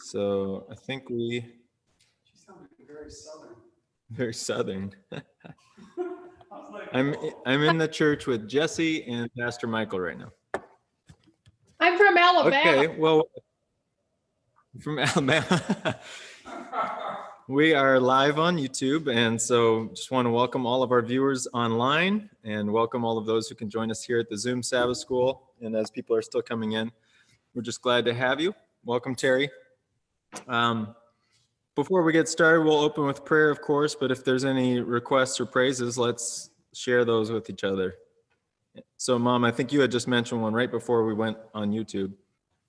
So I think She sounded very southern. very southern. I was like, I'm in the church with Jesse and Pastor Michael right now. I'm from Alabama. Okay, well, from Alabama. We are live on YouTube, and so just want to welcome all of our viewers online and welcome all of those who can join us here at the Zoom Sabbath School. And as people are still coming in, we're just glad to have you. Welcome, Terry. Before we get started, we'll open with prayer, of course, but if there's any requests or praises, let's share those with each other. So, Mom, I think you had just mentioned one right before we went on YouTube.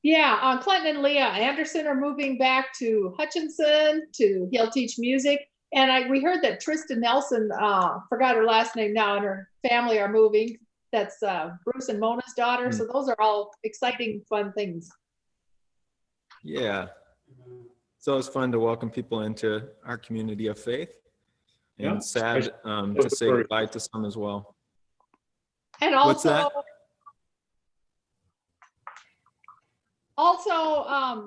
Yeah, Clinton and Leah Anderson are moving back to Hutchinson he'll teach music. And we heard that Tristan Nelson, forgot her last name now, and her family are moving. That's Bruce and Mona's daughter. So those are all exciting, fun things. Yeah. It's always fun to welcome people into our community of faith, and sad to say goodbye to some as well. And What's that? Also,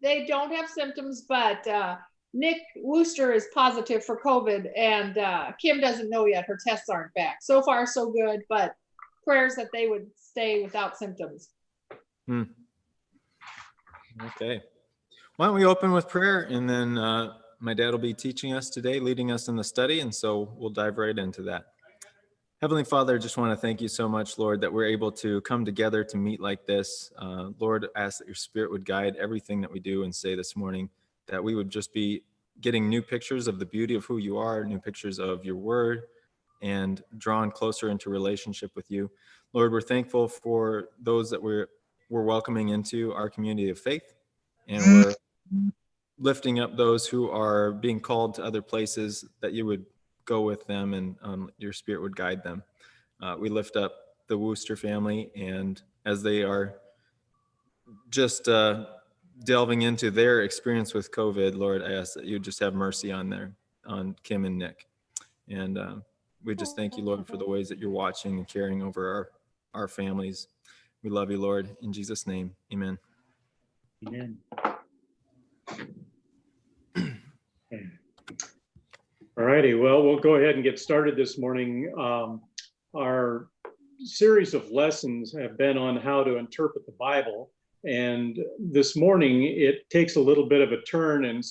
they don't have symptoms, but Nick Wooster is positive for COVID, and Kim doesn't know yet. Her tests aren't back. So far, so good, but prayers that they would stay without symptoms. Okay. Why don't we open with prayer, and then my dad will be teaching us today, leading us in the study, and so we'll dive right into that. Heavenly Father, I just want to thank you so much, Lord, that we're able to come together to meet like this. Lord, I ask that your Spirit would guide everything that we do and say this morning, that we would just be getting new pictures of the beauty of who you are, new pictures of your word, and drawn closer into relationship with you. Lord, we're thankful for those that we're welcoming into our community of faith, and we're lifting up those who are being called to other places, that you would go with them and your Spirit would guide them. We lift up the Wooster family, and as they are just delving into their experience with COVID, Lord, I ask that you just have mercy on Kim and Nick. And we just thank you, Lord, for the ways that you're watching and caring over our families. We love you, Lord. In Jesus' name, amen. Amen. All righty, well, we'll go ahead and get started this morning. Our series of lessons have been on how to interpret the Bible. And this morning, it takes a little bit of a turn and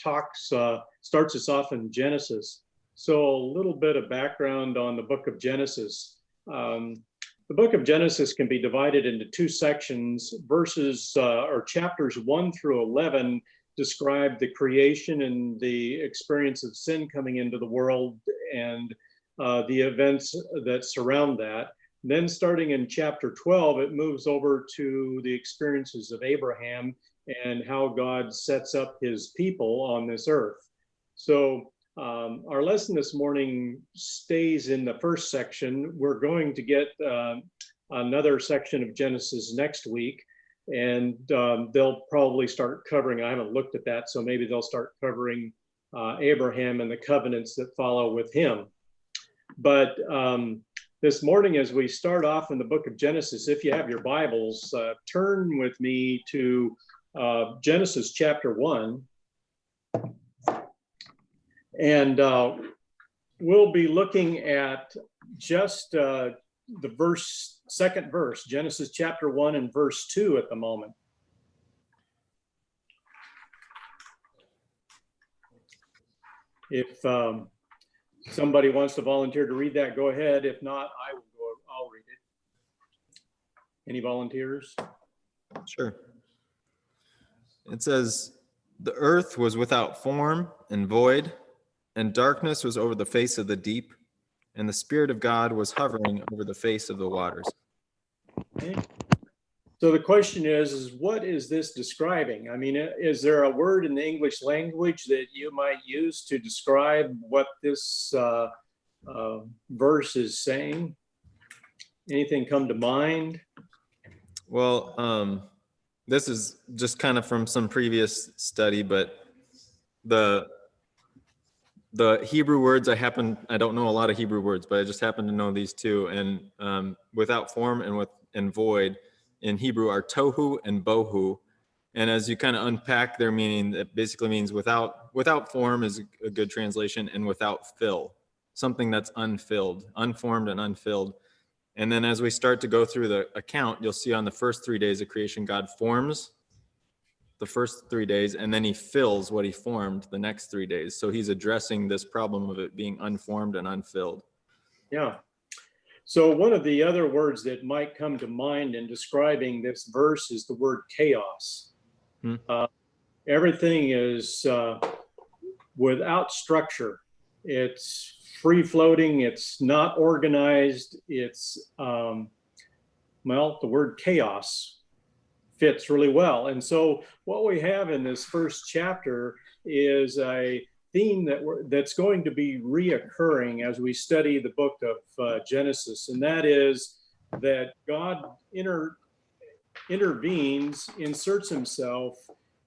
starts us off in Genesis. So a little bit of background on the book of Genesis. The book of Genesis can be divided into two sections. Chapters 1 through 11 describe the creation and the experience of sin coming into the world and the events that surround that. Then starting in chapter 12, it moves over to the experiences of Abraham and how God sets up his people on this earth. So our lesson this morning stays in the first section. We're going to get another section of Genesis next week. And they'll probably start covering, I haven't looked at that, so maybe they'll start covering Abraham and the covenants that follow with him. But this morning, as we start off in the book of Genesis, if you have your Bibles, turn with me to Genesis chapter 1. And we'll be looking at just the second verse, Genesis chapter 1 and verse 2 at the moment. If somebody wants to volunteer to read that, go ahead. If not, I'll read it. Any volunteers? Sure. It says, "The earth was without form and void, and darkness was over the face of the deep, and the Spirit of God was hovering over the face of the waters." Okay. So the question is what is this describing? I mean, is there a word in the English language that you might use to describe what this verse is saying? Anything come to mind? Well, this is just kind of from some previous study, but the Hebrew words, I don't know a lot of Hebrew words, but I just happen to know these two. And without form and void in Hebrew are tohu and bohu. And as you kind of unpack their meaning, it basically means without form is a good translation, and without fill, something that's unfilled, unformed and unfilled. And then as we start to go through the account, you'll see on the first 3 days of creation, God forms the first 3 days, and then he fills what he formed the next 3 days. So he's addressing this problem of it being unformed and unfilled. Yeah. So one of the other words that might come to mind in describing this verse is the word chaos. Everything is without structure. It's free floating. It's not organized. It's, well, the word chaos fits really well. And so what we have in this first chapter is a theme that's going to be reoccurring as we study the book of Genesis, and that is that God intervenes, inserts himself,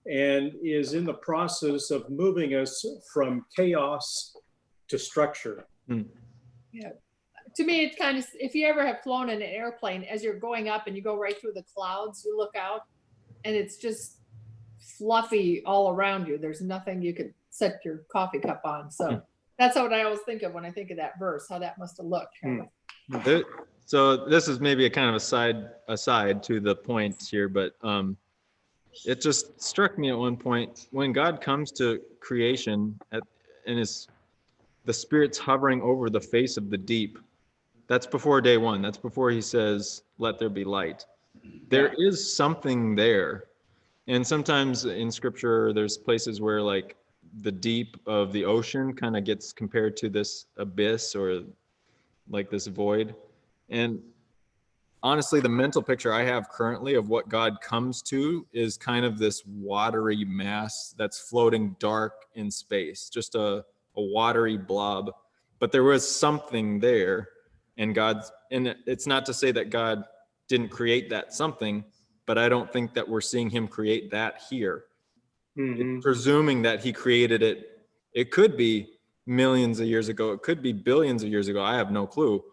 and is in the process of moving us from chaos to structure. Yeah. To me, it's kind of, if you ever have flown in an airplane, as you're going up and you go right through the clouds, you look out and it's just fluffy all around you. There's nothing you could set your coffee cup on. So that's what I always think of when I think of that verse, how that must have looked. So this is maybe a kind of aside to the point here, but it just struck me at one point when God comes to creation and the Spirit's hovering over the face of the deep. That's before day one. That's before he says, "Let there be light." There is something there. And sometimes in scripture, there's places where like the deep of the ocean kind of gets compared to this abyss or like this void. And honestly, the mental picture I have currently of what God comes to is kind of this watery mass that's floating dark in space, just a watery blob. But there was something there, and it's not to say that God didn't create that something, but I don't think that we're seeing him create that here. Presuming that he created it, it could be millions of years ago, it could be billions of years ago, I have no clue.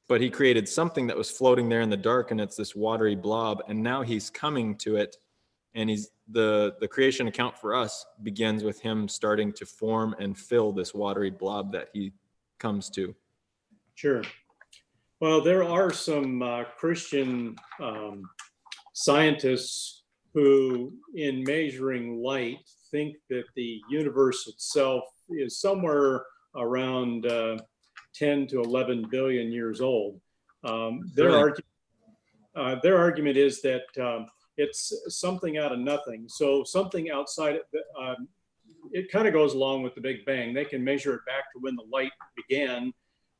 But he created something that was floating there in the dark, and it's this watery blob, and now he's coming to it, and the creation account for us begins with him starting to form and fill this watery blob that he comes to. Sure. Well, there are some Christian scientists who, in measuring light, think that the universe itself is somewhere around 10 to 11 billion years old. Their argument is that it's something out of nothing. So something outside, it kind of goes along with the Big Bang. They can measure it back to when the light began.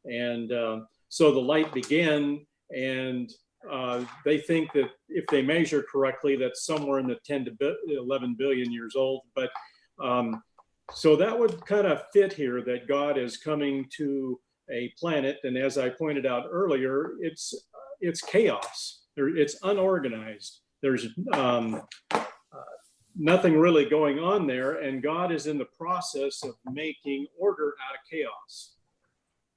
And so the light began, and they think that if they measure correctly, that's somewhere in the 10 to 11 billion years old. But so that would kind of fit here, that God is coming to a planet, and as I pointed out earlier, it's chaos. It's unorganized. There's nothing really going on there, and God is in the process of making order out of chaos.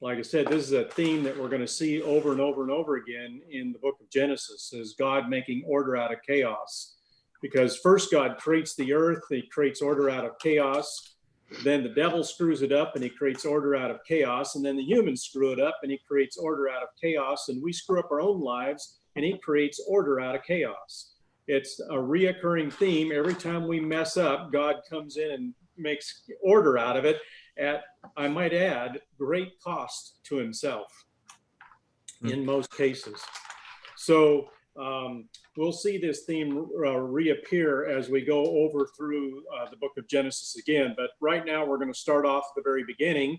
Like I said, this is a theme that we're going to see over and over and over again in the book of Genesis, is God making order out of chaos. Because first God creates the earth, he creates order out of chaos. Then the devil screws it up and he creates order out of chaos. And then the humans screw it up and he creates order out of chaos. And we screw up our own lives and he creates order out of chaos. It's a reoccurring theme. Every time we mess up, God comes in and makes order out of it at, I might add, great cost to himself in most cases. So we'll see this theme reappear as we go over through the book of Genesis again. But right now we're going to start off at the very beginning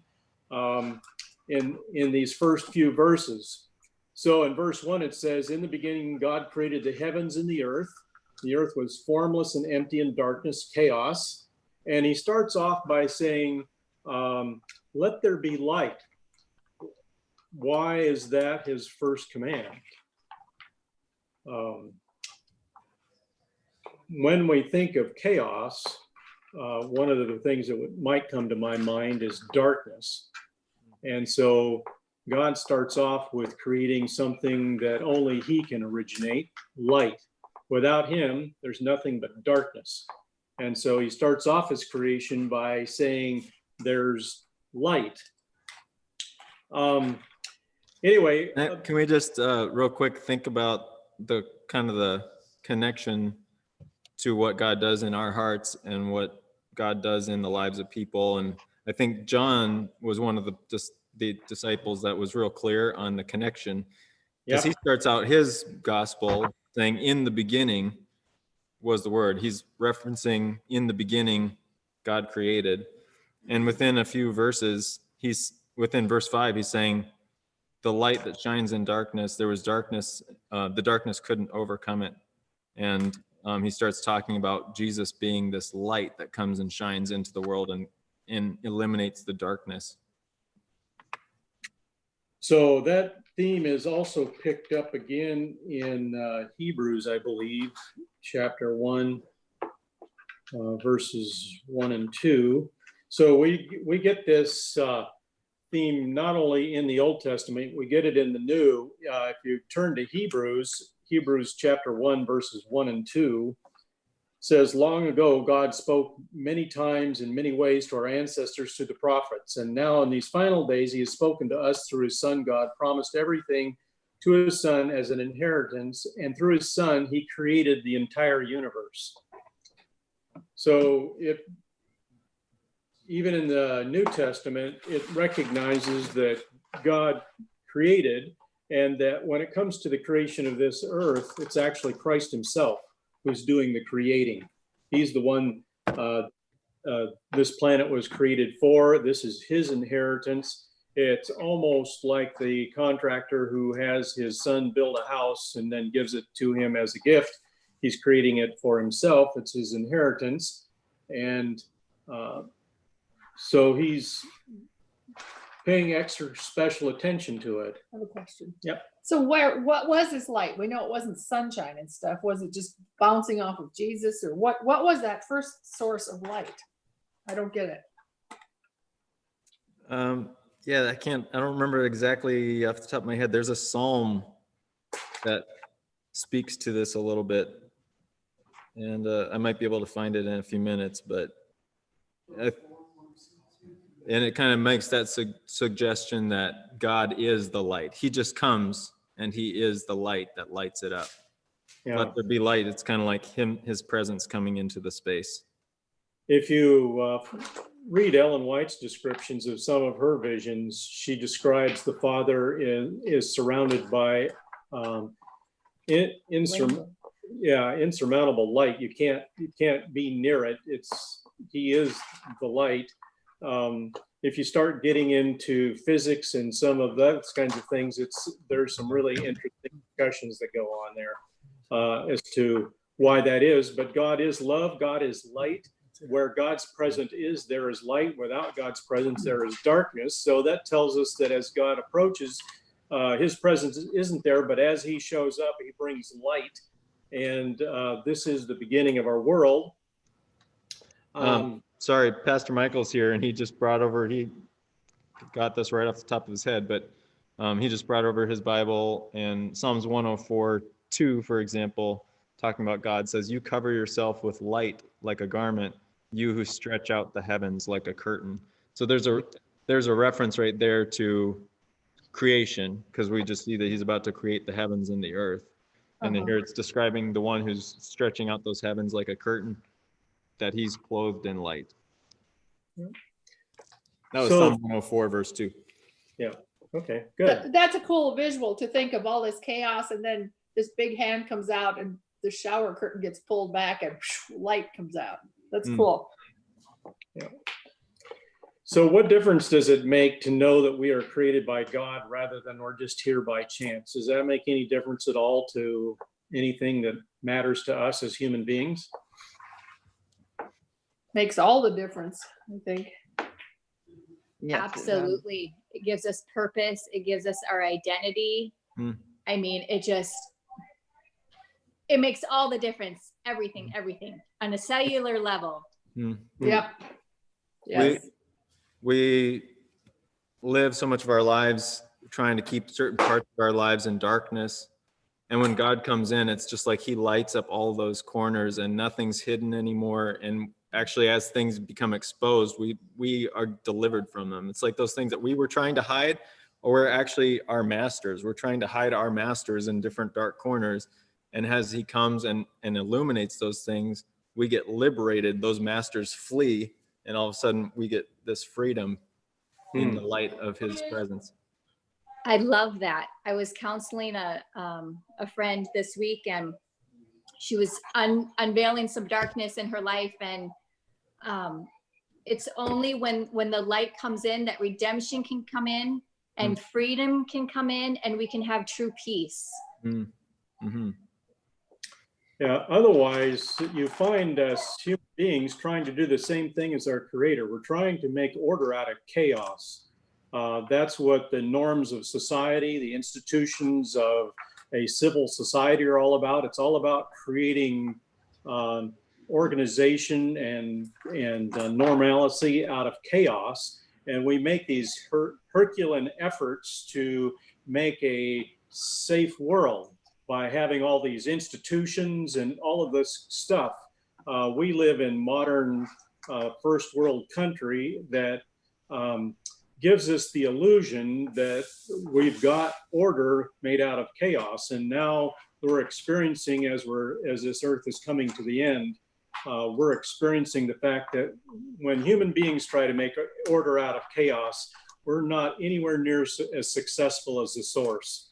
in these first few verses. So in verse 1, it says, "In the beginning, God created the heavens and the earth. The earth was formless and empty in darkness, chaos." And he starts off by saying, "Let there be light." Why is that his first command? When we think of chaos, one of the things that might come to my mind is darkness. And so God starts off with creating something that only he can originate, light. Without him, there's nothing but darkness. And so he starts off his creation by saying there's light. Anyway, Can we just real quick think about the kind of the connection to what God does in our hearts and what God does in the lives of people? And I think John was one of the disciples that was real clear on the connection, because he starts out his gospel saying, in the beginning was the word. He's referencing in the beginning God created. And within a few verses, within verse 5, he's saying, the light that shines in darkness, there was darkness, the darkness couldn't overcome it. And he starts talking about Jesus being this light that comes and shines into the world and eliminates the darkness. So that theme is also picked up again in Hebrews, I believe, chapter 1, verses 1 and 2. So we get this theme not only in the Old Testament, we get it in the New. If you turn to Hebrews chapter 1, verses 1 and 2, says, long ago, God spoke many times in many ways to our ancestors, to the prophets. And now in these final days, he has spoken to us through his son. God promised everything to his son as an inheritance. And through his son, he created the entire universe. So even in the New Testament, it recognizes that God created, and that when it comes to the creation of this earth, it's actually Christ himself who's doing the creating. He's the one this planet was created for. This is his inheritance. It's almost like the contractor who has his son build a house and then gives it to him as a gift. He's creating it for himself. It's his inheritance. And so he's paying extra special attention to it. I have a question. Yep. So what was this light? We know it wasn't sunshine and stuff. Was it just bouncing off of Jesus, or what was that first source of light? I don't get it. Yeah, I don't remember exactly off the top of my head. There's a psalm that speaks to this a little bit, and I might be able to find it in a few minutes, but and it kind of makes that suggestion that God is the light. He just comes and he is the light that lights it up. Yeah. Let there be light. It's kind of like his presence coming into the space. If you read Ellen White's descriptions of some of her visions, she describes the Father is surrounded by insurmountable light. You can't be near it. He is the light. If you start getting into physics and some of those kinds of things, there's some really interesting discussions that go on there as to why that is. But God is love. God is light. Where God's presence is, there is light. Without God's presence, there is darkness. So that tells us that as God approaches, his presence isn't there, but as he shows up, he brings light. And this is the beginning of our world. Sorry, Pastor Michael's here, and he just brought over, he got this right off the top of his head, but he just brought over his Bible, and Psalms 104:2, for example, talking about God, says, you cover yourself with light like a garment, you who stretch out the heavens like a curtain. So there's a reference right there to creation, because we just see that he's about to create the heavens and the earth. And then here it's describing the one who's stretching out those heavens like a curtain, that he's clothed in light. That was Psalm 104, verse 2. Yeah. Okay, good. That's a cool visual to think of all this chaos, and then this big hand comes out and the shower curtain gets pulled back and light comes out. That's cool. Yeah. So what difference does it make to know that we are created by God rather than we're just here by chance? Does that make any difference at all to anything that matters to us as human beings? Makes all the difference, I think. Yes, absolutely. It gives us purpose. It gives us our identity. I mean, it makes all the difference. Everything on a cellular level. Yep. Yes. We live so much of our lives trying to keep certain parts of our lives in darkness, And when God comes in, it's just like he lights up all those corners and nothing's hidden anymore. And actually, as things become exposed, we are delivered from them. It's like those things that we were trying to hide, or we're actually our masters. We're trying to hide our masters in different dark corners. And as he comes and illuminates those things, we get liberated. Those masters flee, and all of a sudden we get this freedom in the light of his presence. I love that. I was counseling a friend this week, and she was unveiling some darkness in her life. And it's only when the light comes in that redemption can come in and freedom can come in, and we can have true peace. Mm-hmm. Yeah, otherwise you find us human beings trying to do the same thing as our creator. We're trying to make order out of chaos. That's what the norms of society, the institutions of a civil society are all about. It's all about creating organization and normalcy out of chaos. And we make these Herculean efforts to make a safe world by having all these institutions and all of this stuff. We live in modern first world country that gives us the illusion that we've got order made out of chaos. And now we're experiencing, as this earth is coming to the end, we're experiencing the fact that when human beings try to make order out of chaos, we're not anywhere near as successful as the source.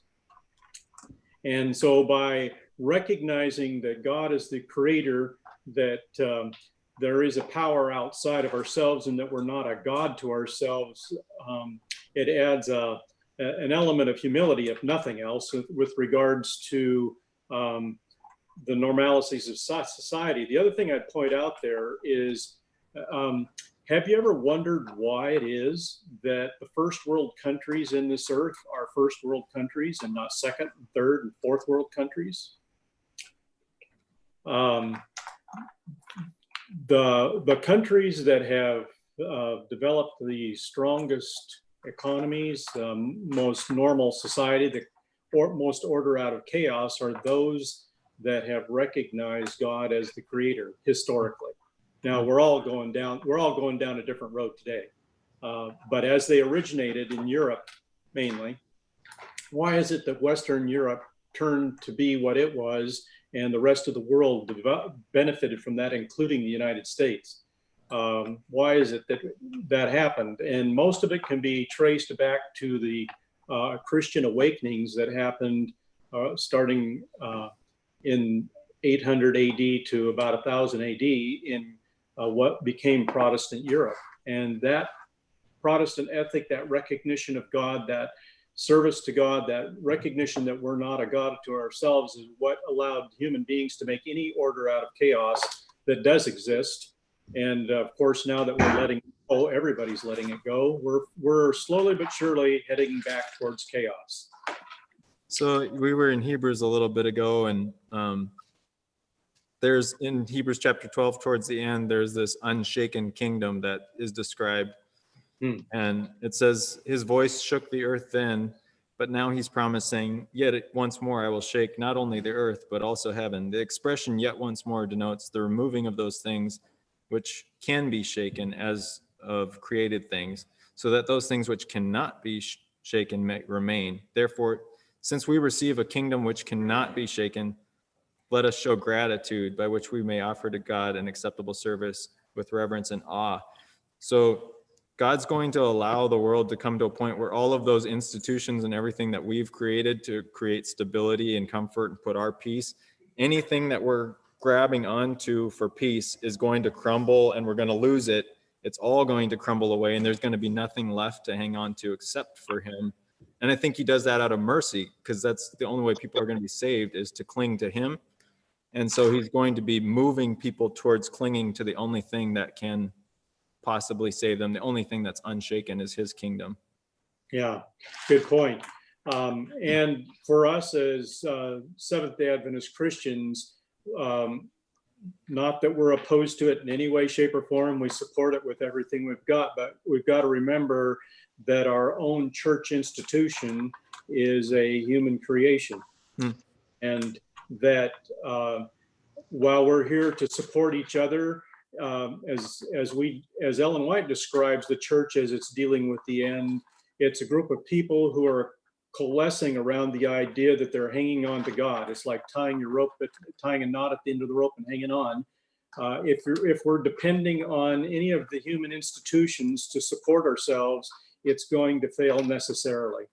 And so by recognizing that God is the creator, that there is a power outside of ourselves and that we're not a God to ourselves, it adds an element of humility, if nothing else, with regards to the normalities of society. The other thing I'd point out there is, have you ever wondered why it is that the first world countries in this earth are first world countries and not second, and third, and fourth world countries? The countries that have developed the strongest economies, most normal society, the most order out of chaos, are those that have recognized God as the creator historically. Now we're all going down a different road today. But as they originated in Europe mainly, why is it that Western Europe turned to be what it was and the rest of the world benefited from that, including the United States? Why is it that that happened? And most of it can be traced back to the Christian awakenings that happened starting in 800 AD to about 1000 AD in what became Protestant Europe. And that Protestant ethic, that recognition of God, that service to God, that recognition that we're not a God to ourselves, is what allowed human beings to make any order out of chaos that does exist. And of course, now that we're letting go, everybody's letting it go, we're slowly but surely heading back towards chaos. So we were in Hebrews a little bit ago, and there's in Hebrews chapter 12 towards the end, there's this unshaken kingdom that is described. And it says, his voice shook the earth then, but now he's promising, yet once more I will shake not only the earth, but also heaven. The expression yet once more denotes the removing of those things which can be shaken as of created things, so that those things which cannot be shaken may remain. Therefore, since we receive a kingdom which cannot be shaken, let us show gratitude by which we may offer to God an acceptable service with reverence and awe. So God's going to allow the world to come to a point where all of those institutions and everything that we've created to create stability and comfort and put our peace, anything that we're grabbing onto for peace is going to crumble, and we're going to lose it. It's all going to crumble away, and there's going to be nothing left to hang on to except for him. And I think he does that out of mercy, because that's the only way people are going to be saved, is to cling to him. And so he's going to be moving people towards clinging to the only thing that can possibly save them. The only thing that's unshaken is his kingdom. Yeah, good point. And for us as Seventh-day Adventist Christians, not that we're opposed to it in any way, shape, or form. We support it with everything we've got, but we've got to remember that our own church institution is a human creation. and that while we're here to support each other, as Ellen White describes the church as it's dealing with the end, it's a group of people who are coalescing around the idea that they're hanging on to God. It's like tying a knot at the end of the rope and hanging on. If we're depending on any of the human institutions to support ourselves, it's going to fail necessarily.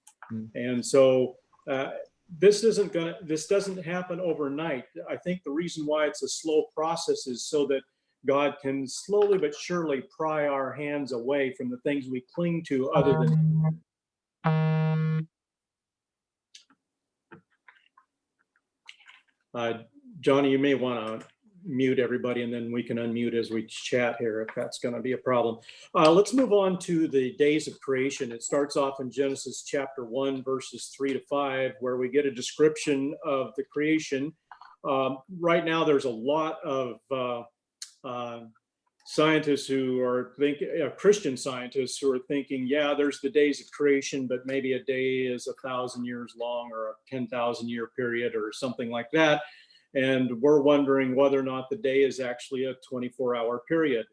And so this doesn't happen overnight. I think the reason why it's a slow process is so that God can slowly but surely pry our hands away from the things we cling to other than. Johnny, you may want to mute everybody, and then we can unmute as we chat here if that's going to be a problem. Let's move on to the days of creation. It starts off in Genesis chapter 1, verses 3 to 5, where we get a description of the creation. Right now, there's a lot of scientists who are Christian scientists who are thinking, yeah, there's the days of creation, but maybe a day is 1,000 years long or a 10,000 year period or something like that. And we're wondering whether or not the day is actually a 24-hour period.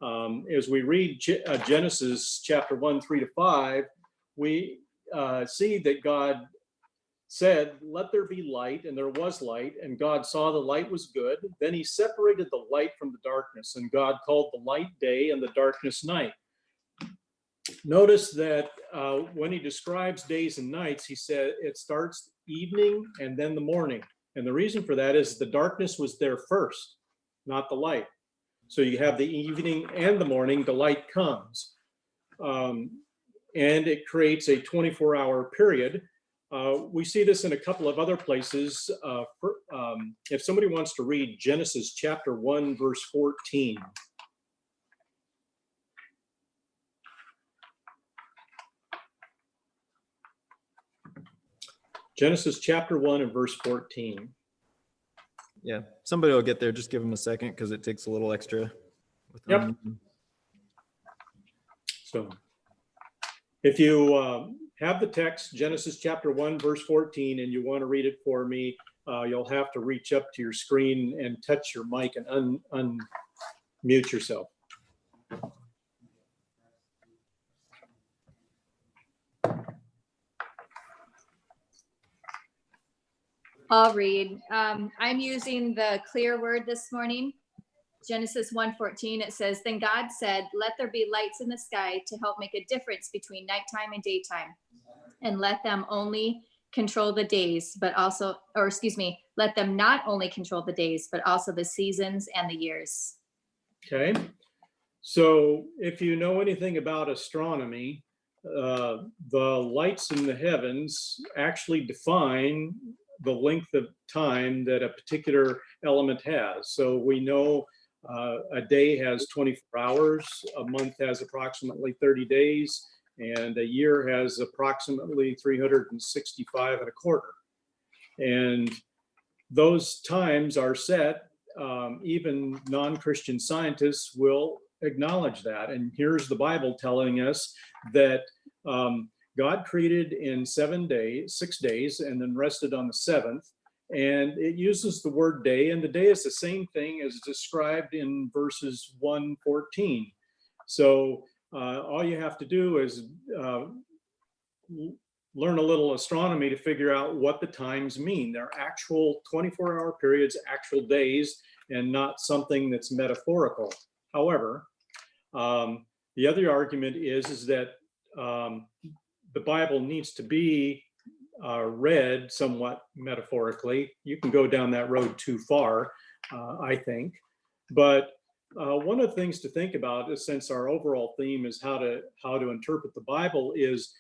As we read Genesis chapter 1, 3 to 5, we see that God said, let there be light, and there was light, and God saw the light was good. Then he separated the light from the darkness, and God called the light day and the darkness night. Notice that when he describes days and nights, he said it starts evening and then the morning. And the reason for that is the darkness was there first, not the light. So you have the evening and the morning, the light comes. And it creates a 24-hour period. We see this in a couple of other places. If somebody wants to read Genesis chapter 1, verse 14. Genesis chapter 1 and verse 14. Yeah, somebody will get there. Just give them a second because it takes a little extra. Yep. So if you have the text, Genesis chapter 1, verse 14, and you want to read it for me, you'll have to reach up to your screen and touch your mic and unmute yourself. I'll read. I'm using the clear word this morning. Genesis 1:14, it says, then God said, let there be lights in the sky to help make a difference between nighttime and daytime, and let them only control the days, let them not only control the days, but also the seasons and the years. Okay. So if you know anything about astronomy, the lights in the heavens actually define the length of time that a particular element has. So we know a day has 24 hours, a month has approximately 30 days, and a year has approximately 365 and a quarter. And those times are set. Even non-Christian scientists will acknowledge that. And here's the Bible telling us that God created in 6 days, and then rested on the seventh. And it uses the word day, and the day is the same thing as described in verses 1:14. So all you have to do is learn a little astronomy to figure out what the times mean. They're actual 24-hour periods, actual days, and not something that's metaphorical. However, the other argument is that the Bible needs to be read somewhat metaphorically. You can go down that road too far, I think. But one of the things to think about is, since our overall theme is how to interpret the Bible, is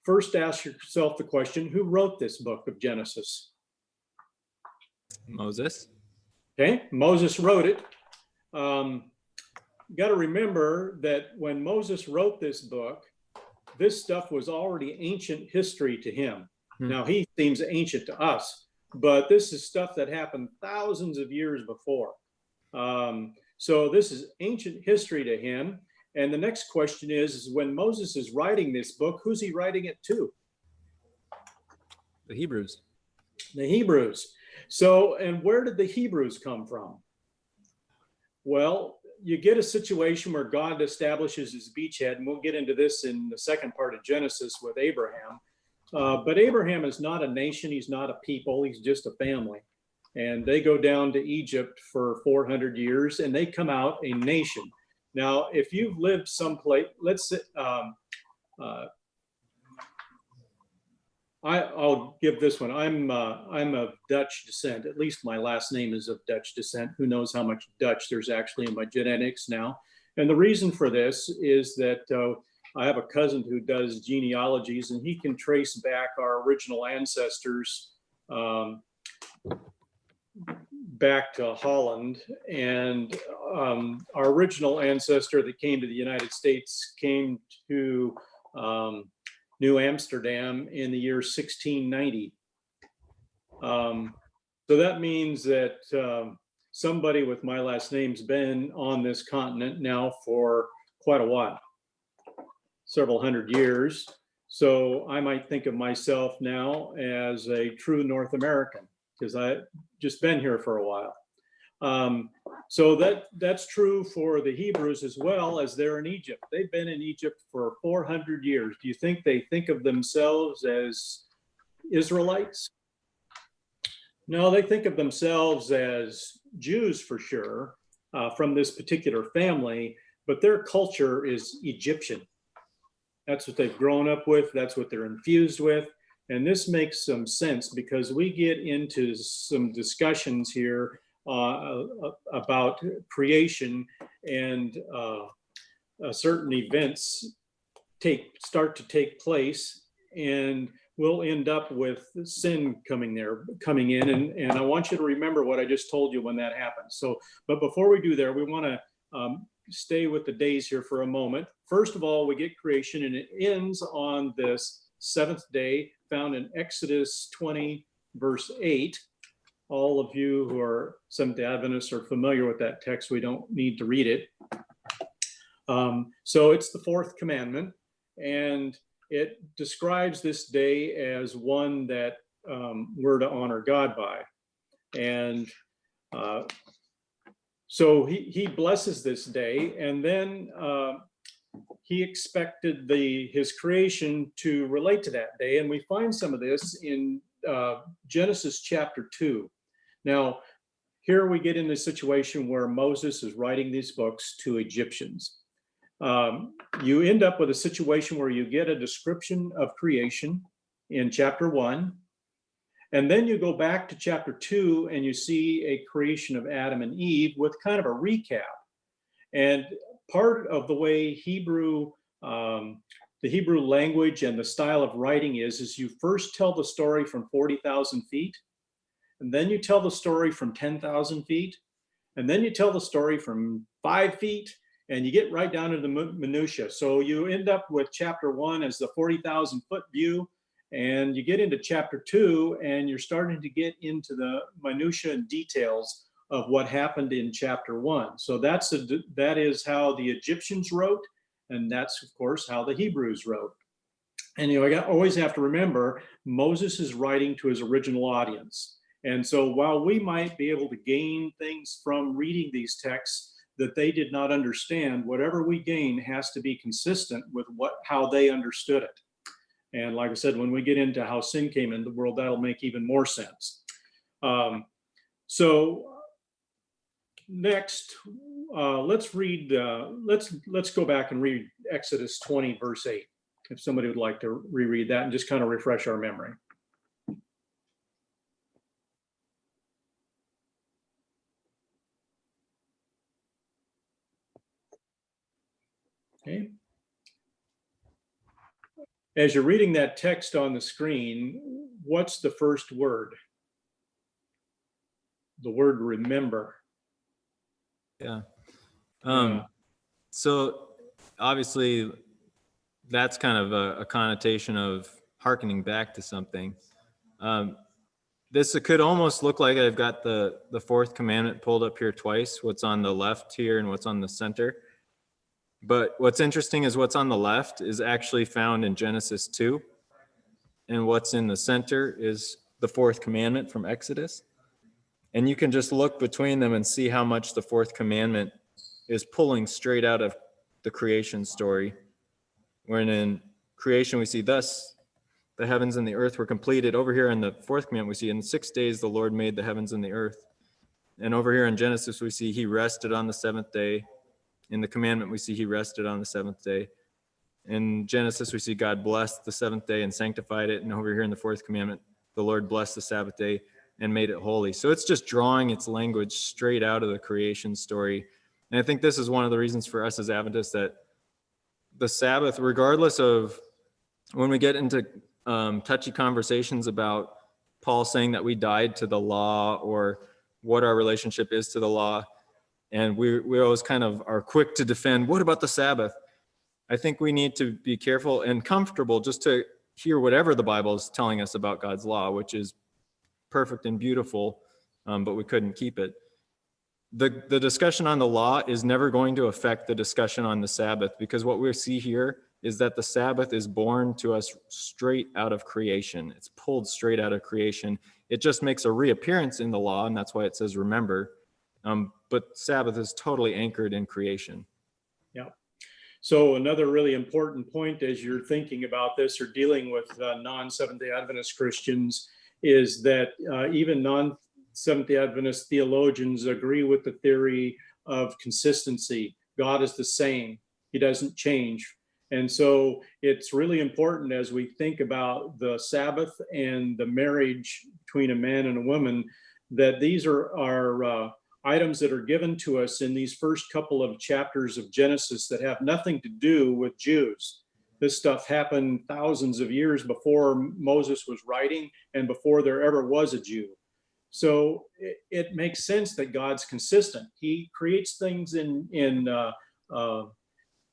first ask yourself the question, who wrote this book of Genesis? Moses. Okay, Moses wrote it. You got to remember that when Moses wrote this book, this stuff was already ancient history to him. Now, he seems ancient to us, but this is stuff that happened thousands of years before. So this is ancient history to him. And the next question is when Moses is writing this book, who's he writing it to? The Hebrews. The Hebrews. So, and where did the Hebrews come from? Well, you get a situation where God establishes his beachhead, and we'll get into this in the second part of Genesis with Abraham. But Abraham is not a nation. He's not a people. He's just a family. And they go down to Egypt for 400 years, and they come out a nation. Now, if you've lived someplace, let's say, I'll give this one. I'm of Dutch descent. At least my last name is of Dutch descent. Who knows how much Dutch there's actually in my genetics now? And the reason for this is that I have a cousin who does genealogies, and he can trace back our original ancestors back to Holland. And our original ancestor that came to the United States came to New Amsterdam in the year 1690. So that means that somebody with my last name's been on this continent now for quite a while, several hundred years. So I might think of myself now as a true North American because I've just been here for a while. So that's true for the Hebrews as well as they're in Egypt. They've been in Egypt for 400 years. Do you think they think of themselves as Israelites? No, they think of themselves as Jews for sure, from this particular family, but their culture is Egyptian. That's what they've grown up with. That's what they're infused with. And this makes some sense because we get into some discussions here about creation, and certain events start to take place, and we'll end up with sin coming in. And I want you to remember what I just told you when that happens. So, but before we do there, we want to stay with the days here for a moment. First of all, we get creation, and it ends on this seventh day, found in Exodus 20, verse 8. All of you who are Seventh-day Adventists are familiar with that text. We don't need to read it. So it's the fourth commandment, and it describes this day as one that we're to honor God by. And so he blesses this day, and then he expected his creation to relate to that day. And we find some of this in Genesis chapter 2. Now, here we get in this situation where Moses is writing these books to Egyptians. You end up with a situation where you get a description of creation in chapter 1, and then you go back to chapter 2 and you see a creation of Adam and Eve with kind of a recap. And part of the way the Hebrew language and the style of writing is you first tell the story from 40,000 feet, and then you tell the story from 10,000 feet, and then you tell the story from 5 feet, and you get right down to the minutia. So you end up with chapter 1 as the 40,000 foot view, and you get into chapter 2, and you're starting to get into the minutia and details of what happened in chapter 1. So that is how the Egyptians wrote, and that's of course how the Hebrews wrote. And I always have to remember Moses is writing to his original audience. And so while we might be able to gain things from reading these texts that they did not understand, whatever we gain has to be consistent with how they understood it. And like I said, when we get into how sin came into the world, that'll make even more sense. So next, let's go back and read Exodus 20, verse 8, if somebody would like to reread that and just kind of refresh our memory. Okay. As you're reading that text on the screen, what's the first word? The word remember. Yeah. So obviously that's kind of a connotation of hearkening back to something. This could almost look like I've got the fourth commandment pulled up here twice, what's on the left here and what's on the center. But what's interesting is what's on the left is actually found in Genesis 2, and what's in the center is the fourth commandment from Exodus. And you can just look between them and see how much the fourth commandment is pulling straight out of the creation story. When in creation we see, thus the heavens and the earth were completed. Over here in the fourth commandment we see, in 6 days the Lord made the heavens and the earth. And over here in Genesis we see he rested on the seventh day. In the commandment we see he rested on the seventh day. In Genesis we see God blessed the seventh day and sanctified it. And over here in the fourth commandment, the Lord blessed the Sabbath day and made it holy. So it's just drawing its language straight out of the creation story. And I think this is one of the reasons for us as Adventists that the Sabbath, regardless of when we get into touchy conversations about Paul saying that we died to the law or what our relationship is to the law, and we always kind of are quick to defend, what about the Sabbath? I think we need to be careful and comfortable just to hear whatever the Bible is telling us about God's law, which is perfect and beautiful, but we couldn't keep it. The discussion on the law is never going to affect the discussion on the Sabbath, because what we see here is that the Sabbath is born to us straight out of creation. It's pulled straight out of creation. It just makes a reappearance in the law, and that's why it says remember. But Sabbath is totally anchored in creation. Yeah. So another really important point as you're thinking about this or dealing with non-Seventh-day Adventist Christians is that even non-Seventh-day Adventist theologians agree with the theory of consistency. God is the same. He doesn't change. And so it's really important as we think about the Sabbath and the marriage between a man and a woman, that these are items that are given to us in these first couple of chapters of Genesis that have nothing to do with Jews. This stuff happened thousands of years before Moses was writing and before there ever was a Jew. So it makes sense that God's consistent. He creates things in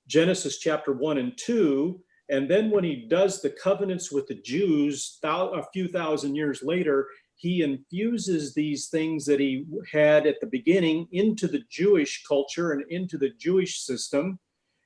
Genesis chapter 1 and 2, and then when he does the covenants with the Jews a few thousand years later, he infuses these things that he had at the beginning into the Jewish culture and into the Jewish system.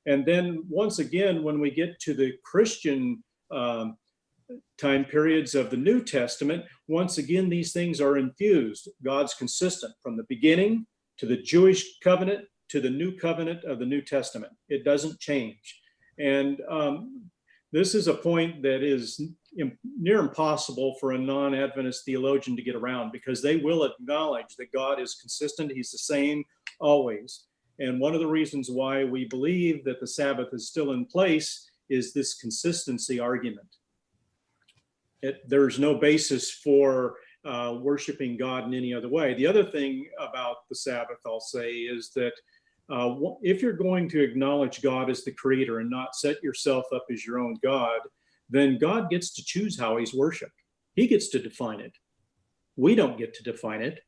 And then once again, when we get to the Christian time periods of the New Testament, once again, these things are infused. God's consistent from the beginning to the Jewish covenant to the new covenant of the New Testament. It doesn't change. And this is a point that is near impossible for a non-Adventist theologian to get around, because they will acknowledge that God is consistent. He's the same always. And one of the reasons why we believe that the Sabbath is still in place is this consistency argument. There's no basis for worshiping God in any other way. The other thing about the Sabbath, I'll say, is that if you're going to acknowledge God as the creator and not set yourself up as your own God, then God gets to choose how he's worshiped. He gets to define it. We don't get to define it.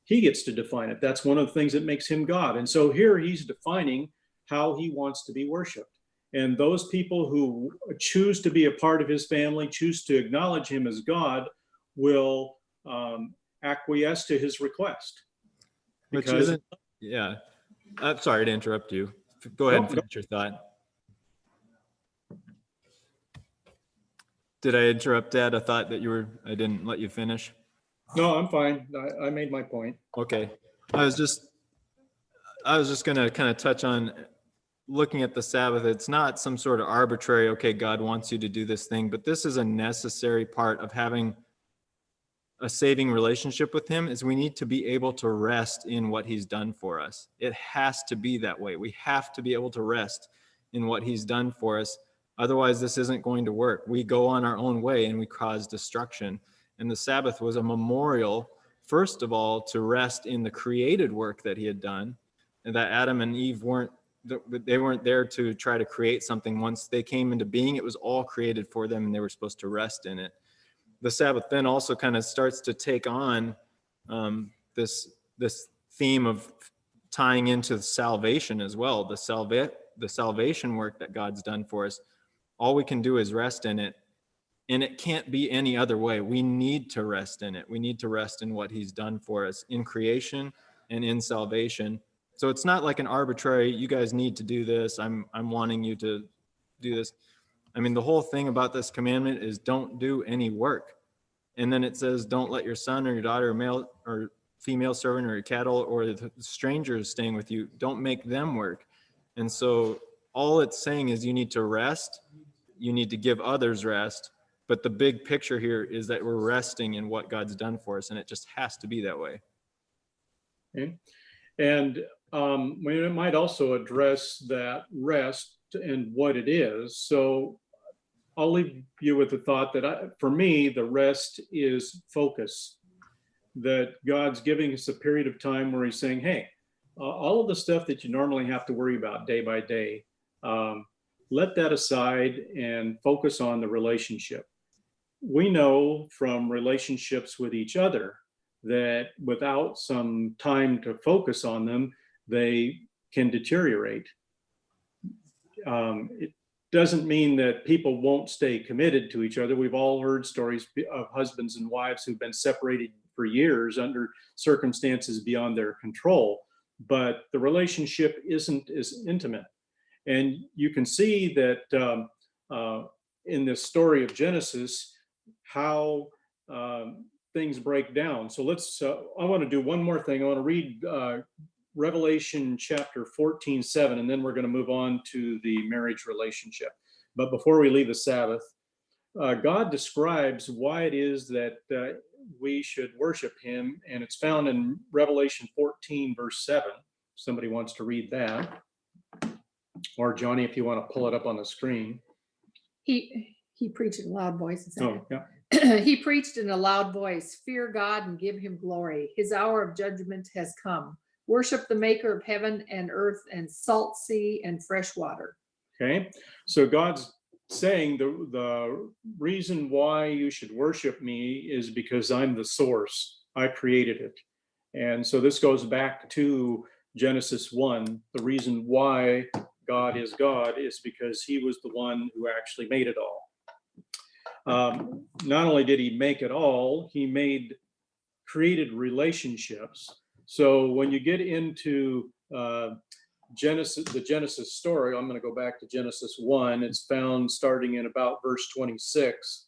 He gets to define it. That's one of the things that makes him God. And so here he's defining how he wants to be worshiped. And those people who choose to be a part of his family, choose to acknowledge him as God, will acquiesce to his request. Which isn't, yeah. I'm sorry to interrupt you. Go ahead and finish your thought. Did I interrupt, Dad? I thought that I didn't let you finish. No, I'm fine. I made my point. Okay. I was just going to kind of touch on looking at the Sabbath. It's not some sort of arbitrary, okay, God wants you to do this thing, but this is a necessary part of having a saving relationship with him. Is we need to be able to rest in what he's done for us. It has to be that way. We have to be able to rest in what he's done for us. Otherwise, this isn't going to work. We go on our own way and we cause destruction. And the Sabbath was a memorial, first of all, to rest in the created work that he had done, and that Adam and Eve weren't there to try to create something. Once they came into being, it was all created for them, and they were supposed to rest in it. The Sabbath then also kind of starts to take on this theme of tying into salvation as well. The salvation work that God's done for us. All we can do is rest in it, and it can't be any other way. We need to rest in it. We need to rest in what he's done for us in creation and in salvation. So it's not like an arbitrary, you guys need to do this. I'm wanting you to do this. I mean, the whole thing about this commandment is don't do any work. And then it says, don't let your son or your daughter or male or female servant or your cattle or the strangers staying with you, don't make them work. And so all it's saying is you need to rest, you need to give others rest. But the big picture here is that we're resting in what God's done for us, and it just has to be that way. Okay. And we might also address that rest and what it is. So I'll leave you with the thought that for me, the rest is focus. That God's giving us a period of time where he's saying, hey, all of the stuff that you normally have to worry about day by day, let that aside and focus on the relationship. We know from relationships with each other that without some time to focus on them, they can deteriorate. It doesn't mean that people won't stay committed to each other. We've all heard stories of husbands and wives who've been separated for years under circumstances beyond their control, but the relationship isn't as intimate. And you can see that in this story of Genesis, how things break down. So I want to do one more thing. I want to read Revelation chapter 14:7, and then we're going to move on to the marriage relationship. But before we leave the Sabbath, God describes why it is that we should worship him, and it's found in Revelation 14, verse 7. Somebody wants to read that. Or Johnny, if you want to pull it up on the screen. He preached in a loud voice. Oh, yeah. He preached in a loud voice, fear God and give him glory. His hour of judgment has come. Worship the maker of heaven and earth and salt sea and fresh water. Okay, so God's saying the reason why you should worship me is because I'm the source. I created it. And so this goes back to Genesis 1. The reason why God is because he was the one who actually made it all. Not only did he make it all, he created relationships. So when you get into the Genesis story, I'm going to go back to Genesis 1. It's found starting in about verse 26.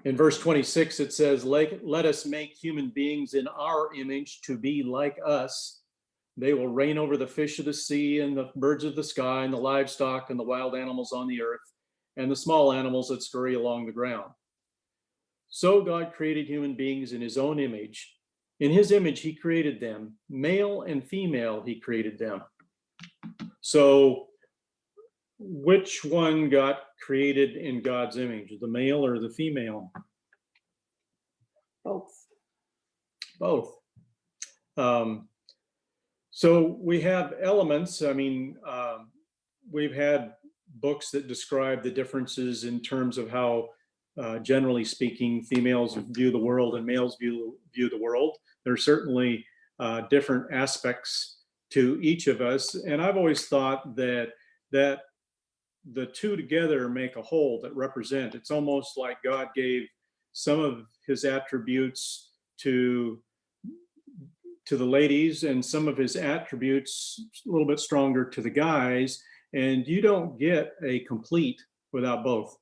In verse 26, it says, let us make human beings in our image to be like us. They will reign over the fish of the sea and the birds of the sky and the livestock and the wild animals on the earth and the small animals that scurry along the ground. So God created human beings in his own image. In his image, he created them. Male and female, he created them. So which one got created in God's image, the male or the female? Both. Both. So we have elements. I mean, we've had books that describe the differences in terms of how, generally speaking, females view the world and males view the world. There are certainly different aspects to each of us. And I've always thought that the two together make a whole that represent. It's almost like God gave some of his attributes to the ladies and some of his attributes a little bit stronger to the guys, and you don't get a complete without both.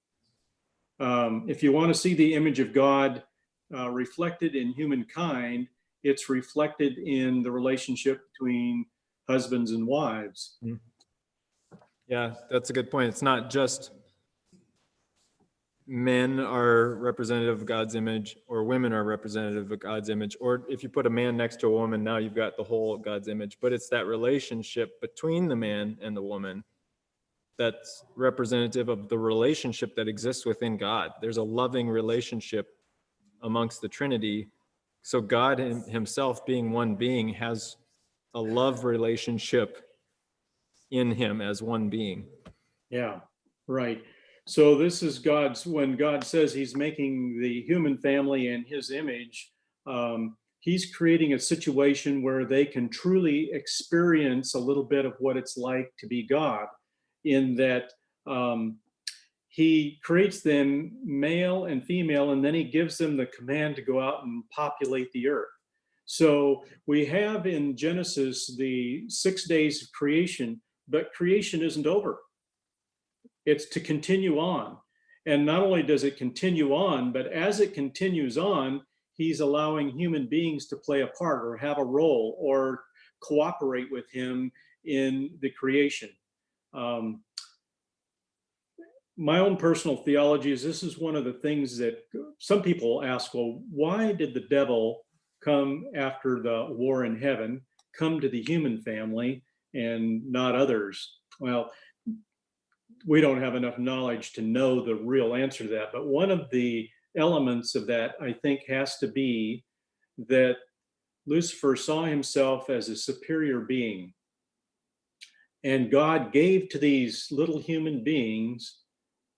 If you want to see the image of God reflected in humankind, it's reflected in the relationship between husbands and wives. Yeah, that's a good point. It's not just men are representative of God's image or women are representative of God's image, or if you put a man next to a woman, now you've got the whole God's image, but it's that relationship between the man and the woman that's representative of the relationship that exists within God. There's a loving relationship amongst the Trinity. So God himself, being one being, has a love relationship in him as one being. Yeah, right. So this is when God says he's making the human family in his image, he's creating a situation where they can truly experience a little bit of what it's like to be God, in that he creates them male and female, and then he gives them the command to go out and populate the earth. So we have in Genesis the 6 days of creation, but creation isn't over. It's to continue on. And not only does it continue on, but as it continues on, he's allowing human beings to play a part or have a role or cooperate with him in the creation. My own personal theology is this is one of the things that some people ask, well, why did the devil come after the war in heaven, come to the human family and not others? Well, we don't have enough knowledge to know the real answer to that. But one of the elements of that, I think, has to be that Lucifer saw himself as a superior being. And God gave to these little human beings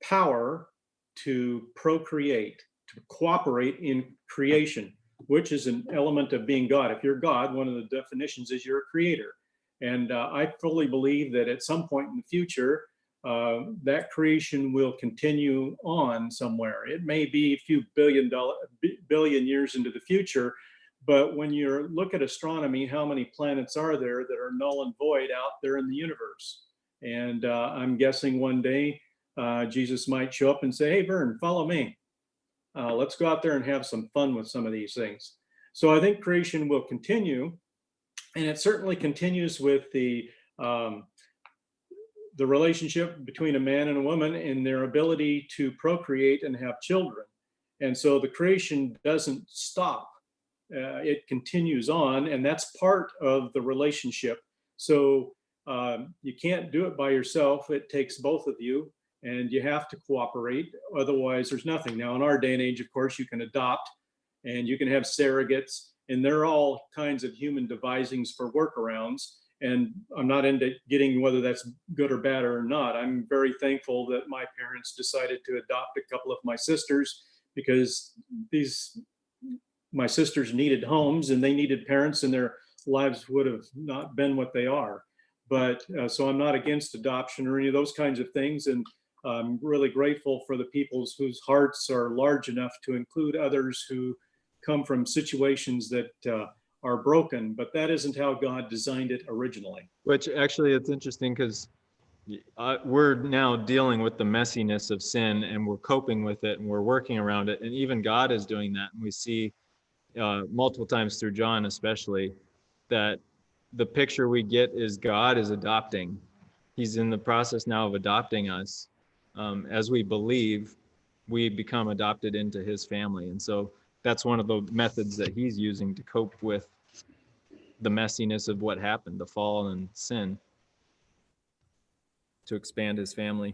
power to procreate, to cooperate in creation, which is an element of being God. If you're God, one of the definitions is you're a creator. And I fully believe that at some point in the future, that creation will continue on somewhere. It may be a few billion years into the future, but when you look at astronomy, how many planets are there that are null and void out there in the universe? And I'm guessing one day Jesus might show up and say, hey, Vern, follow me. Let's go out there and have some fun with some of these things. So I think creation will continue, and it certainly continues with the relationship between a man and a woman and their ability to procreate and have children. And so the creation doesn't stop. It continues on, and that's part of the relationship. So you can't do it by yourself. It takes both of you, and you have to cooperate. Otherwise, there's nothing. Now, in our day and age, of course, you can adopt, and you can have surrogates, and there are all kinds of human devisings for workarounds. And I'm not into getting whether that's good or bad or not. I'm very thankful that my parents decided to adopt a couple of my sisters because my sisters needed homes and they needed parents, and their lives would have not been what they are. But so I'm not against adoption or any of those kinds of things. And I'm really grateful for the peoples whose hearts are large enough to include others who come from situations that are broken, but that isn't how God designed it originally. Which actually, it's interesting because we're now dealing with the messiness of sin, and we're coping with it, and we're working around it, and even God is doing that. And we see multiple times through John especially that the picture we get is God is adopting. He's in the process now of adopting us. As we believe, we become adopted into his family. And so that's one of the methods that he's using to cope with the messiness of what happened, the fall and sin, to expand his family.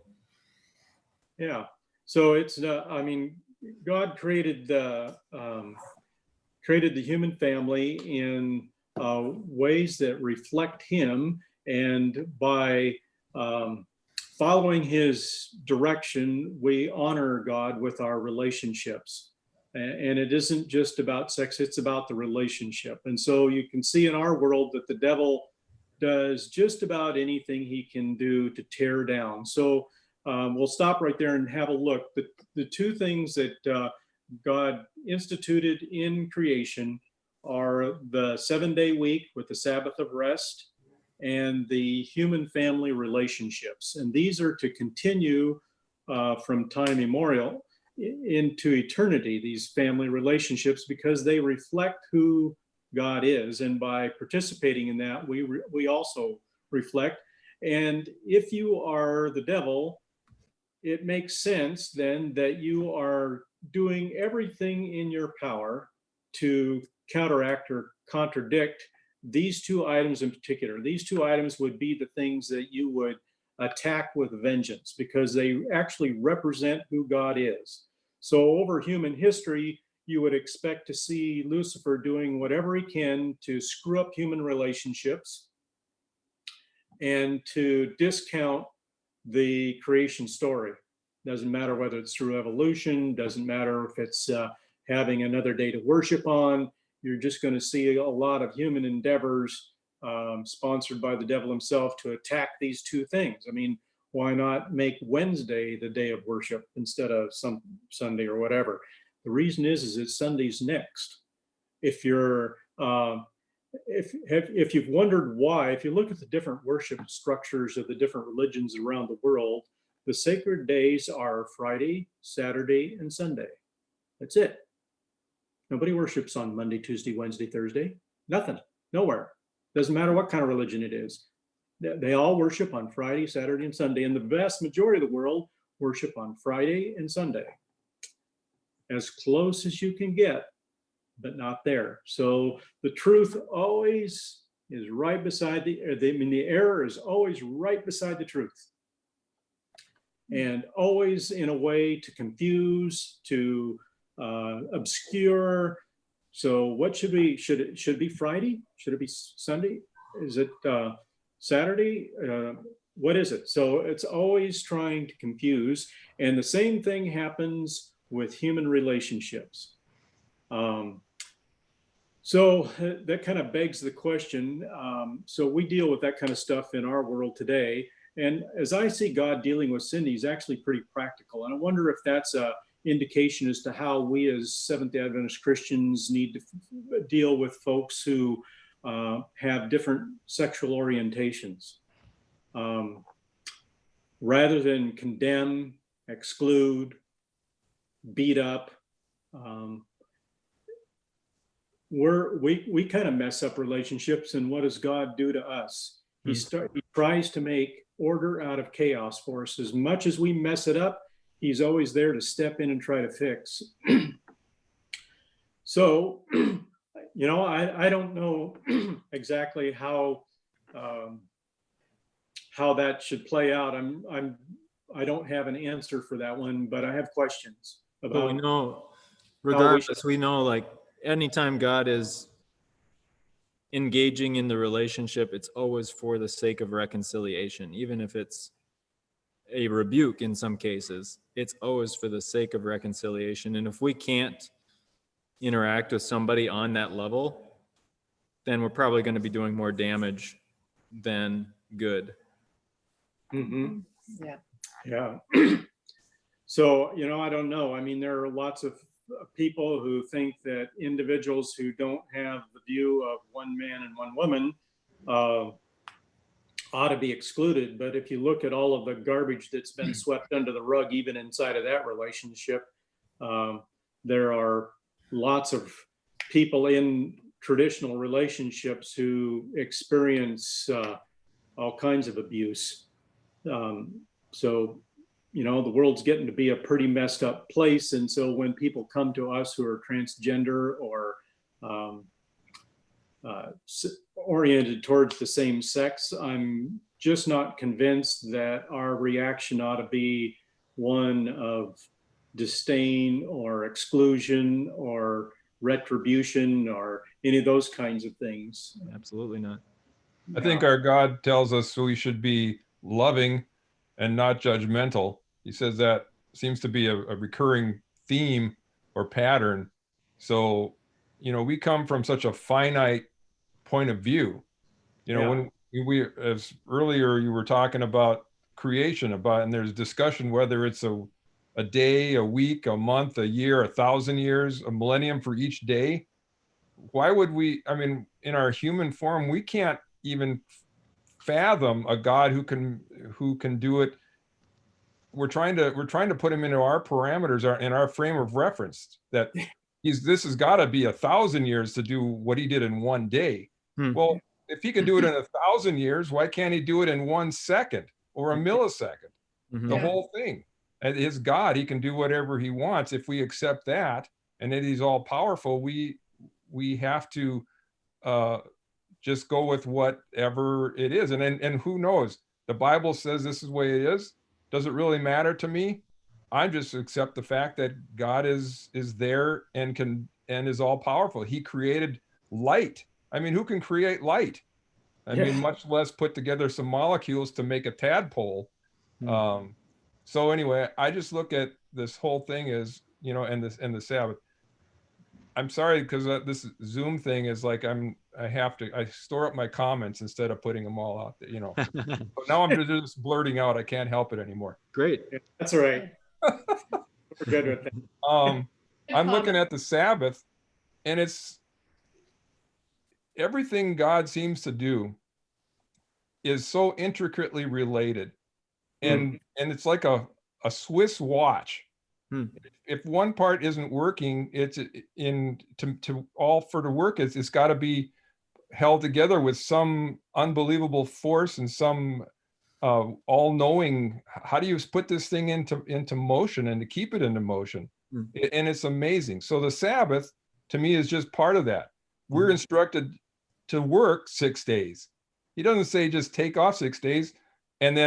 Yeah. So it's, I mean, God created the human family in ways that reflect him, and by following his direction, we honor God with our relationships. And it isn't just about sex, it's about the relationship. And so you can see in our world that the devil does just about anything he can do to tear down. So we'll stop right there and have a look. The two things that God instituted in creation are the 7-day week with the Sabbath of rest and the human family relationships. And these are to continue from time immemorial into eternity, these family relationships, because they reflect who God is. And by participating in that, we also reflect. And if you are the devil, it makes sense then that you are doing everything in your power to counteract or contradict these two items in particular. These two items would be the things that you would attack with vengeance because they actually represent who God is. So over human history, you would expect to see Lucifer doing whatever he can to screw up human relationships and to discount the creation story. Doesn't matter whether it's through evolution, doesn't matter if it's having another day to worship on. You're just going to see a lot of human endeavors sponsored by the devil himself to attack these two things. I mean, why not make Wednesday the day of worship instead of some Sunday or whatever? The reason is it's Sunday's next. If you're if you've wondered why, if you look at the different worship structures of the different religions around the world, The sacred days are Friday, Saturday, and Sunday. That's it. Nobody worships on Monday, Tuesday, Wednesday, Thursday. Nothing. Nowhere. Doesn't matter what kind of religion it is. They all worship on Friday, Saturday, and Sunday. And the vast majority of the world worship on Friday and Sunday. As close as you can get, but not there. So the truth always is right beside the error is always right beside the truth. And always in a way to confuse, to obscure. So what should it be Friday? Should it be Sunday? Is it Saturday? What is it? So it's always trying to confuse. And the same thing happens with human relationships. So that kind of begs the question. So we deal with that kind of stuff in our world today. And as I see God dealing with sin, he's actually pretty practical. And I wonder if that's a indication as to how we as Seventh-day Adventist Christians need to deal with folks who have different sexual orientations. Rather than condemn, exclude, beat up, we kind of mess up relationships. And what does God do to us? He tries to make order out of chaos for us. As much as we mess it up, he's always there to step in and try to fix. So, I don't know exactly how that should play out. I don't have an answer for that one, but I have questions about. But we know, regardless, we know like anytime God is engaging in the relationship, it's always for the sake of reconciliation. Even if it's a rebuke in some cases, it's always for the sake of reconciliation. And if we can't interact with somebody on that level, then we're probably going to be doing more damage than good. Mm-hmm. Yeah. So, I don't know. I mean, there are lots of people who think that individuals who don't have the view of one man and one woman ought to be excluded. But if you look at all of the garbage that's been swept under the rug, even inside of that relationship, there are lots of people in traditional relationships who experience all kinds of abuse. So, the world's getting to be a pretty messed up place. And so when people come to us who are transgender or oriented towards the same sex, I'm just not convinced that our reaction ought to be one of disdain or exclusion or retribution or any of those kinds of things. Absolutely not. I think our God tells us we should be loving and not judgmental. He says that seems to be a recurring theme or pattern. So, we come from such a finite point of view. When we, as earlier you were talking about creation, and there's discussion whether it's a day, a week, a month, a year, 1,000 years, a millennium for each day. Why would we, in our human form, we can't even fathom a God who can do it. We're trying to put him into our parameters, in our frame of reference, that this has got to be 1,000 years to do what he did in one day. Well, if he can do it in 1,000 years, why can't he do it in 1 second or a millisecond? The whole thing. And his God, he can do whatever he wants. If we accept that and that he's all powerful, we have to just go with whatever it is. And who knows? The Bible says this is the way it is. Does it really matter to me? I just accept the fact that God is there and is all powerful. He created light. Who can create light? Much less put together some molecules to make a tadpole. So anyway, I just look at this whole thing as, and the Sabbath. I'm sorry, because this Zoom thing is like I store up my comments instead of putting them all out there, But now I'm just blurting out. I can't help it anymore. Great. That's all right. We're good with that. I'm looking at the Sabbath, and it's everything God seems to do is so intricately related. and it's like a Swiss watch. Hmm. If one part isn't working, it's in to all for the work, it's got to be held together with some unbelievable force and some all-knowing. How do you put this thing into motion and to keep it into motion? And it's amazing. So the Sabbath to me is just part of that. We're instructed to work 6 days. He doesn't say just take off 6 days and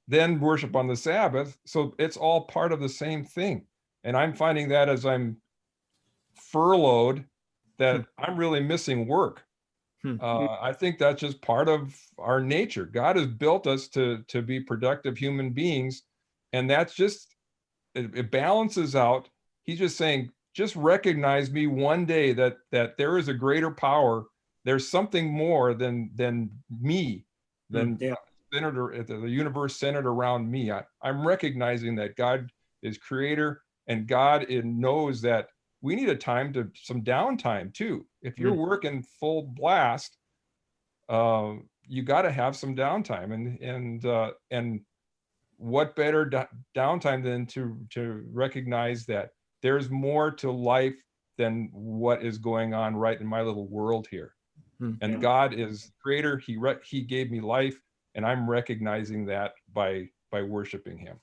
then worship on the Sabbath. So it's all part of the same thing. And I'm finding that as I'm furloughed, that I'm really missing work. I think that's just part of our nature. God has built us to be productive human beings, and that's just, it balances out. He's just saying, just recognize me one day that there is a greater power. There's something more than me, than centered, the universe centered around me. I'm recognizing that God is creator, and God knows that we need some downtime too. If you're working full blast, you got to have some downtime, and what better downtime than to recognize that there's more to life than what is going on right in my little world here. And God is creator. He gave me life, and I'm recognizing that by worshiping him.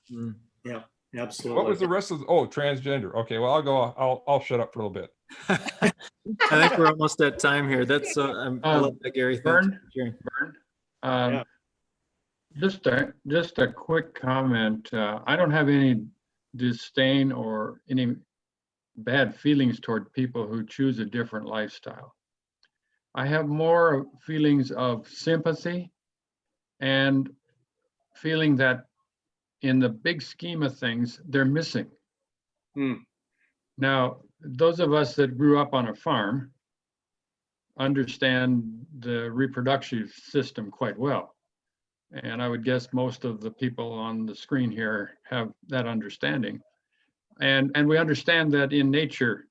Yeah, absolutely. What was the rest of transgender? Okay, well, I'll shut up for a little bit. I think we're almost at time here. That's I love that, Gary. Thank you for sharing. Just a quick comment. I don't have any disdain or any bad feelings toward people who choose a different lifestyle. I have more feelings of sympathy and feeling that in the big scheme of things, they're missing. Now, those of us that grew up on a farm understand the reproductive system quite well. And I would guess most of the people on the screen here have that understanding. And we understand that in nature,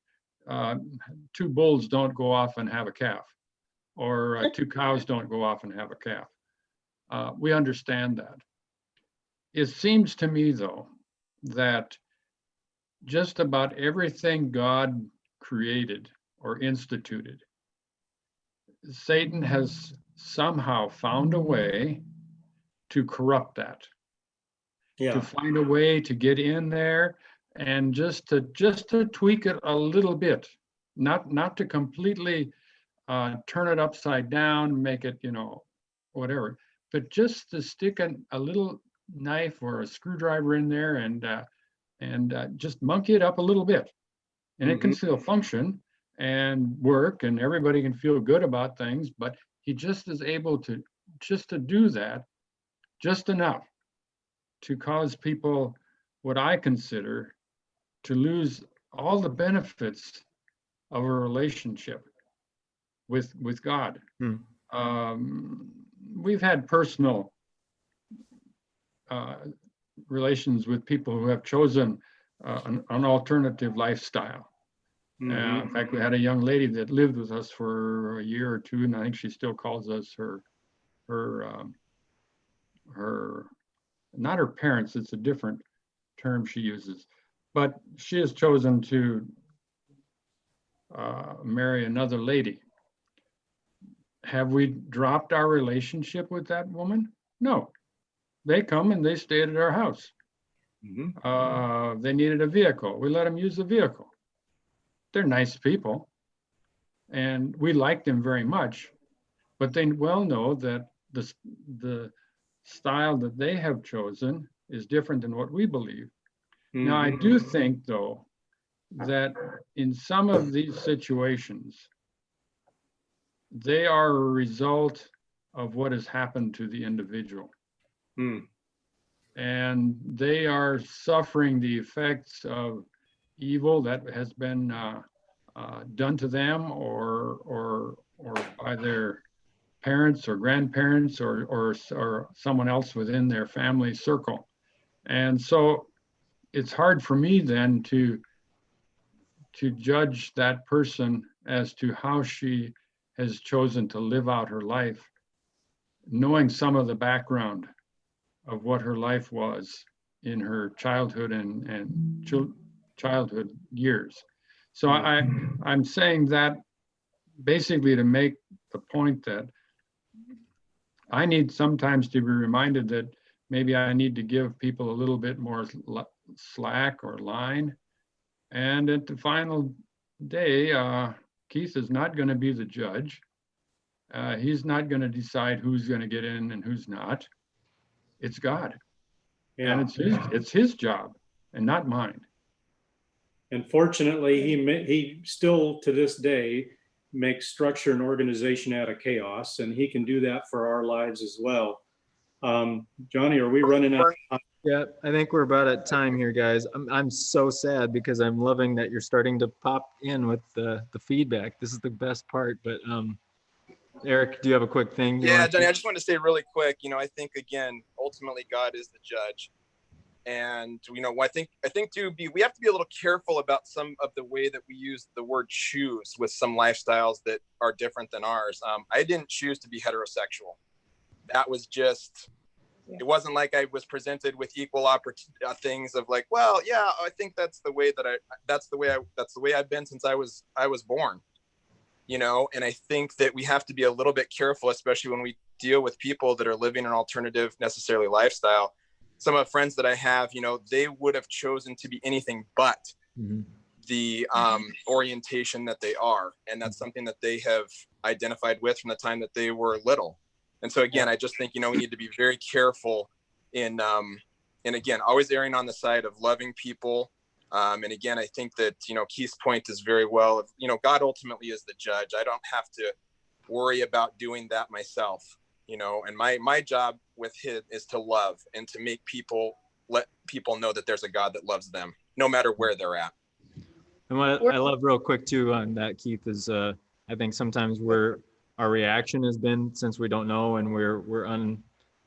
2 bulls don't go off and have a calf, or 2 cows don't go off and have a calf. We understand that. It seems to me, though, that just about everything God created or instituted, Satan has somehow found a way to corrupt that, to find a way to get in there and just to tweak it a little bit, not to completely turn it upside down, make it, whatever, but just to stick a little knife or a screwdriver in there and just monkey it up a little bit, and it can still function and work, and everybody can feel good about things. But he just is able to do that just enough to cause people, what I consider, to lose all the benefits of a relationship with God. We've had personal relations with people who have chosen an alternative lifestyle. In fact, we had a young lady that lived with us for a year or two, and I think she still calls us her not her parents, it's a different term she uses, but she has chosen to marry another lady. Have we dropped our relationship with that woman? No. They come and they stayed at our house. They needed a vehicle. We let them use the vehicle. They're nice people, and we like them very much, but they well know that the style that they have chosen is different than what we believe. Now, I do think, though, that in some of these situations, they are a result of what has happened to the individual. And they are suffering the effects of evil that has been done to them or by their parents or grandparents or someone else within their family circle. And so it's hard for me then to judge that person as to how she has chosen to live out her life, knowing some of the background of what her life was in her childhood and childhood years. So I'm saying that basically to make the point that I need sometimes to be reminded that maybe I need to give people a little bit more slack or line. And at the final day, Keith is not going to be the judge. He's not going to decide who's going to get in and who's not. It's God. Yeah. And it's his job and not mine. And fortunately, he still to this day makes structure and organization out of chaos, and he can do that for our lives as well. Johnny, are we running out of time? Yeah, I think we're about at time here, guys. I'm so sad because I'm loving that you're starting to pop in with the feedback. This is the best part. But Eric, do you have a quick thing? Yeah, Johnny, I just wanted to say really quick, I think, again, ultimately God is the judge. And, I think too, we have to be a little careful about some of the way that we use the word choose with some lifestyles that are different than ours. I didn't choose to be heterosexual. That was just, it wasn't like I was presented with equal things of like, well, yeah, I think that's the way I've been since I was born, and I think that we have to be a little bit careful, especially when we deal with people that are living an alternative necessarily lifestyle. Some of the friends that I have, they would have chosen to be anything but the orientation that they are. And that's something that they have identified with from the time that they were little. And so, again, I just think, we need to be very careful in, and again, always erring on the side of loving people. And again, I think that, Keith's point is very well, God ultimately is the judge. I don't have to worry about doing that myself. And my job with him is to love and to let people know that there's a God that loves them, no matter where they're at. And what I love real quick too on that, Keith, is I think sometimes our reaction has been, since we don't know and we're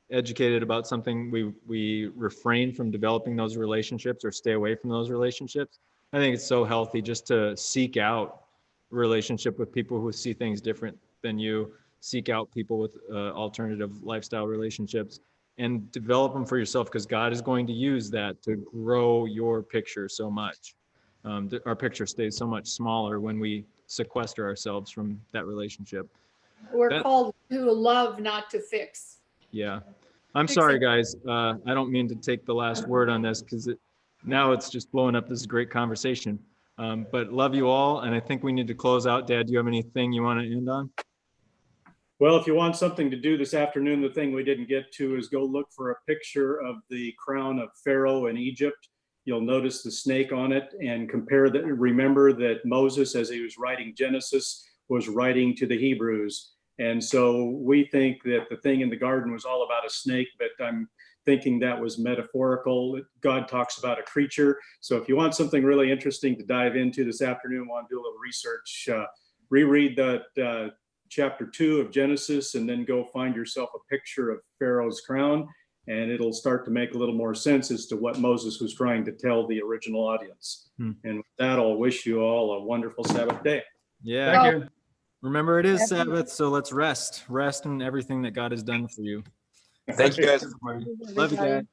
uneducated about something, we refrain from developing those relationships or stay away from those relationships. I think it's so healthy just to seek out a relationship with people who see things different than you. Seek out people with alternative lifestyle relationships and develop them for yourself, because God is going to use that to grow your picture so much. Our picture stays so much smaller when we sequester ourselves from that relationship. We're called to love, not to fix. Yeah. I'm sorry, guys. I don't mean to take the last word on this because now it's just blowing up. This is a great conversation. But love you all. And I think we need to close out. Dad, do you have anything you want to end on? Well, if you want something to do this afternoon, the thing we didn't get to is go look for a picture of the crown of Pharaoh in Egypt. You'll notice the snake on it and compare that. Remember that Moses, as he was writing Genesis, was writing to the Hebrews. And so we think that the thing in the garden was all about a snake, but I'm thinking that was metaphorical. God talks about a creature. So if you want something really interesting to dive into this afternoon, want to do a little research, reread that chapter 2 of Genesis, and then go find yourself a picture of Pharaoh's crown, and it'll start to make a little more sense as to what Moses was trying to tell the original audience. And with that, I'll wish you all a wonderful Sabbath day. Yeah. Thank you. Remember, it is Sabbath, so let's rest in everything that God has done for you. Thank you, guys. Love you, Dad.